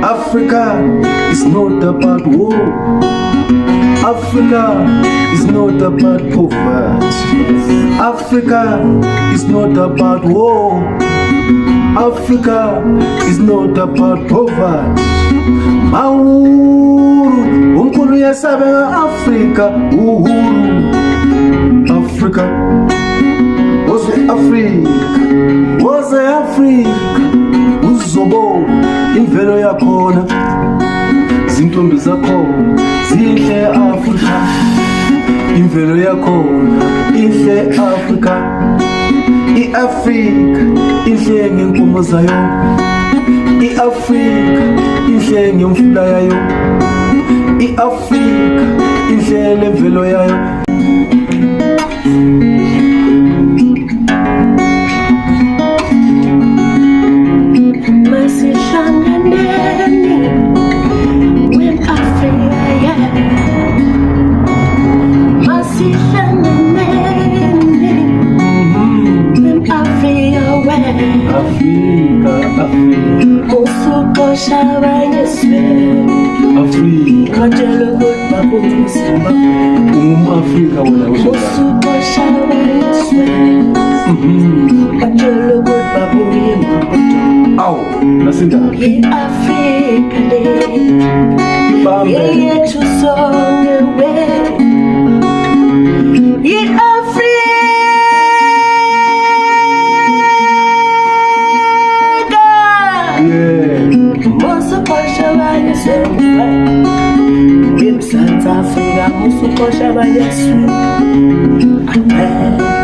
Africa is not about war. Africa is not about poverty. Africa is not about war. Africa is not about poverty. Mahuru unkulu yasabe Africa uhuru. Africa was Africa was Africa uzobo imvelo yakhona zintombi zakhona zinhle Africa imvelo yakhona inhle Africa iAfrika inhle ngenkomo zayo iAfrika inhle ngemfula yayo iAfrika inhle lemvelo yayo Africa, Africa, Africa,